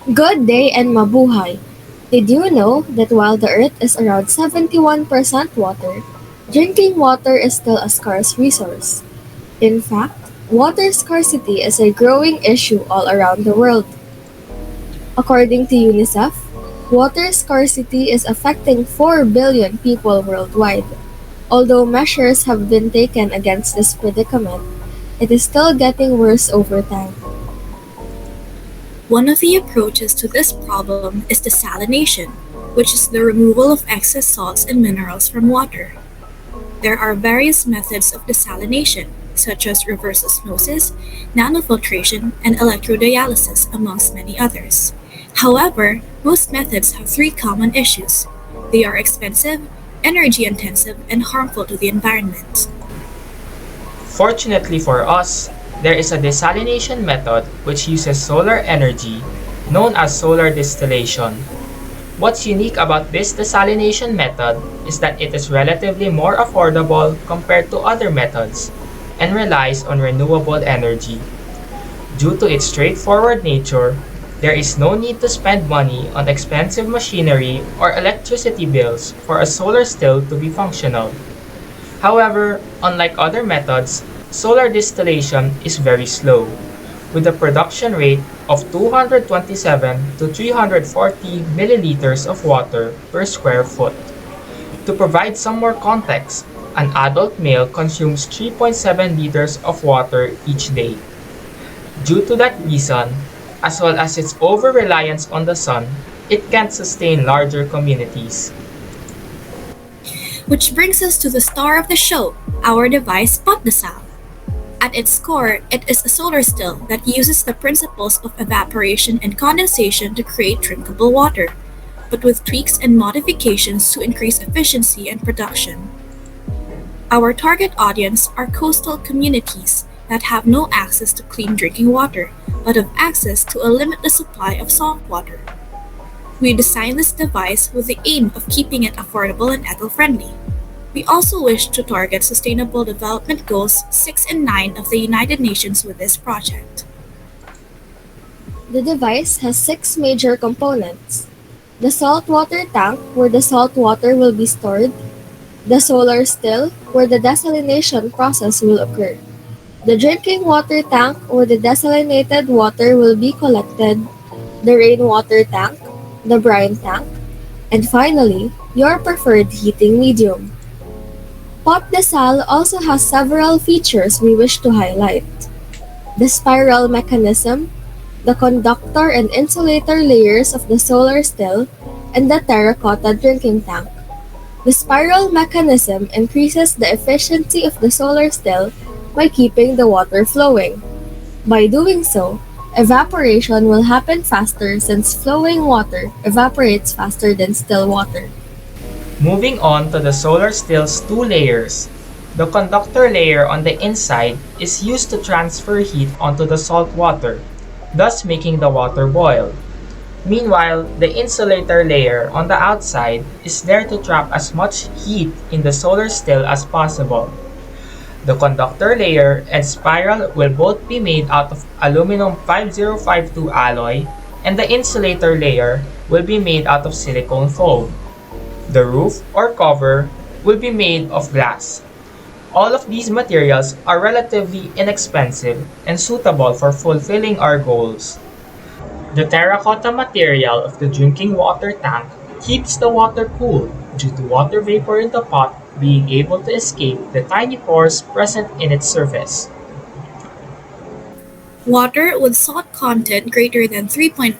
Good day and mabuhay! Did you know that while the Earth is around 71% water, drinking water is still a scarce resource? In fact, water scarcity is a growing issue all around the world. According to UNICEF, water scarcity is affecting 4 billion people worldwide. Although measures have been taken against this predicament, it is still getting worse over time. One of the approaches to this problem is desalination, which is the removal of excess salts and minerals from water. There are various methods of desalination, such as reverse osmosis, nanofiltration, and electrodialysis, amongst many others. However, most methods have three common issues. They are expensive, energy intensive, and harmful to the environment. Fortunately for us, there is a desalination method which uses solar energy, known as solar distillation. What's unique about this desalination method is that it is relatively more affordable compared to other methods and relies on renewable energy. Due to its straightforward nature, there is no need to spend money on expensive machinery or electricity bills for a solar still to be functional. However, unlike other methods, solar distillation is very slow, with a production rate of 227 to 340 milliliters of water per square foot. To provide some more context, an adult male consumes 3.7 liters of water each day. Due to that reason, as well as its over-reliance on the sun, it can't sustain larger communities. Which brings us to the star of the show, our device POT-DESAL. At its core, it is a solar still that uses the principles of evaporation and condensation to create drinkable water, but with tweaks and modifications to increase efficiency and production. Our target audience are coastal communities that have no access to clean drinking water, but have access to a limitless supply of salt water. We designed this device with the aim of keeping it affordable and eco-friendly. We also wish to target Sustainable Development Goals 6 and 9 of the United Nations with this project. The device has six major components: the saltwater tank, where the salt water will be stored; the solar still, where the desalination process will occur; the drinking water tank, where the desalinated water will be collected; the rainwater tank; the brine tank; and finally, your preferred heating medium. POT-DESAL also has several features we wish to highlight: the spiral mechanism, the conductor and insulator layers of the solar still, and the terracotta drinking tank. The spiral mechanism increases the efficiency of the solar still by keeping the water flowing. By doing so, evaporation will happen faster since flowing water evaporates faster than still water. Moving on to the solar still's two layers. The conductor layer on the inside is used to transfer heat onto the salt water, thus making the water boil. Meanwhile, the insulator layer on the outside is there to trap as much heat in the solar still as possible. The conductor layer and spiral will both be made out of aluminum 5052 alloy, and the insulator layer will be made out of silicone foam. The roof or cover will be made of glass. All of these materials are relatively inexpensive and suitable for fulfilling our goals. The terracotta material of the drinking water tank keeps the water cool due to water vapor in the pot being able to escape the tiny pores present in its surface. Water with salt content greater than 3.5%,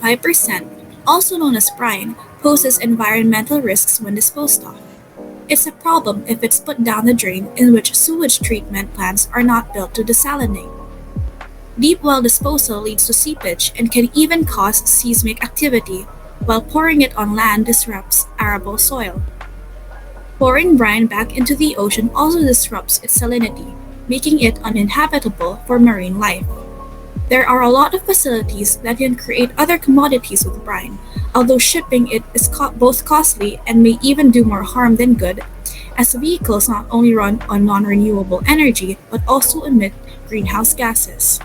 also known as brine, poses environmental risks when disposed of. It's a problem if it's put down the drain, in which sewage treatment plants are not built to desalinate. Deep well disposal leads to seepage and can even cause seismic activity, while pouring it on land disrupts arable soil. Pouring brine back into the ocean also disrupts its salinity, making it uninhabitable for marine life. There are a lot of facilities that can create other commodities with brine, although shipping it is both costly and may even do more harm than good, as vehicles not only run on non-renewable energy but also emit greenhouse gases.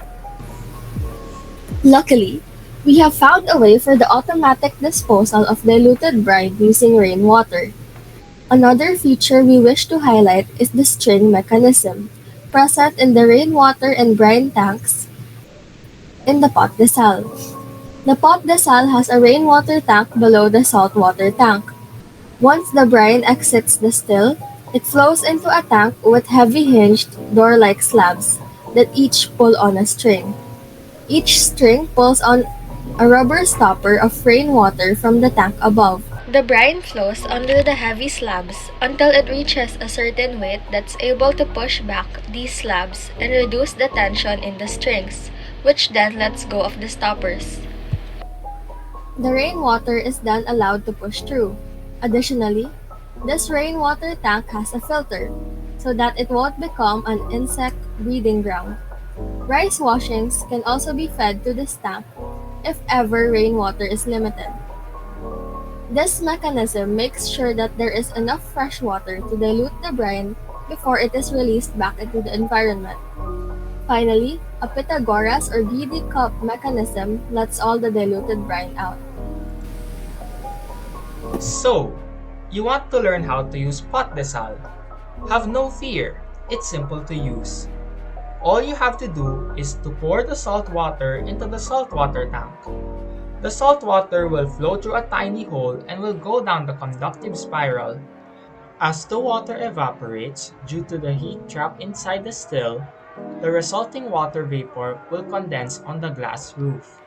Luckily, We have found a way for the automatic disposal of diluted brine using rainwater. Another feature we wish to highlight is the string mechanism, present in the rainwater and brine tanks in the POT-DESAL. The POT-DESAL has a rainwater tank below the saltwater tank. Once the brine exits the still, it flows into a tank with heavy hinged, door-like slabs that each pull on a string. Each string pulls on a rubber stopper of rainwater from the tank above. The brine flows under the heavy slabs until it reaches a certain weight that's able to push back these slabs and reduce the tension in the strings, which then lets go of the stoppers. The rainwater is then allowed to push through. Additionally, this rainwater tank has a filter so that it won't become an insect breeding ground. Rice washings can also be fed to this tank if ever rainwater is limited. This mechanism makes sure that there is enough fresh water to dilute the brine before it is released back into the environment. Finally, a Pythagoras or greedy cup mechanism lets all the diluted brine out. So, you want to learn how to use POT-DESAL? Have no fear, it's simple to use. All you have to do is to pour the salt water into the saltwater tank. The salt water will flow through a tiny hole and will go down the conductive spiral. As the water evaporates due to the heat trapped inside the still, the resulting water vapor will condense on the glass roof.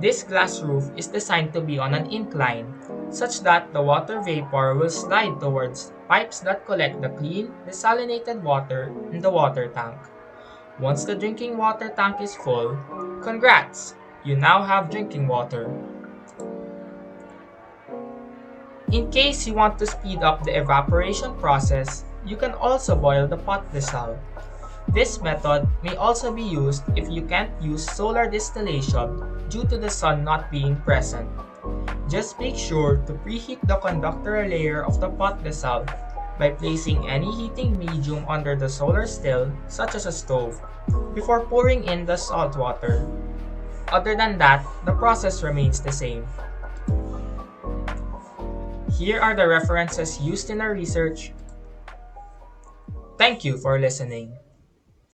This glass roof is designed to be on an incline, such that the water vapor will slide towards pipes that collect the clean, desalinated water in the water tank. Once the drinking water tank is full, congrats! You now have drinking water. In case you want to speed up the evaporation process, you can also boil the POT-DESAL. This method may also be used if you can't use solar distillation due to the sun not being present. Just make sure to preheat the conductor layer of the POT-DESAL by placing any heating medium under the solar still, such as a stove, before pouring in the salt water. Other than that, the process remains the same. Here are the references used in our research. Thank you for listening.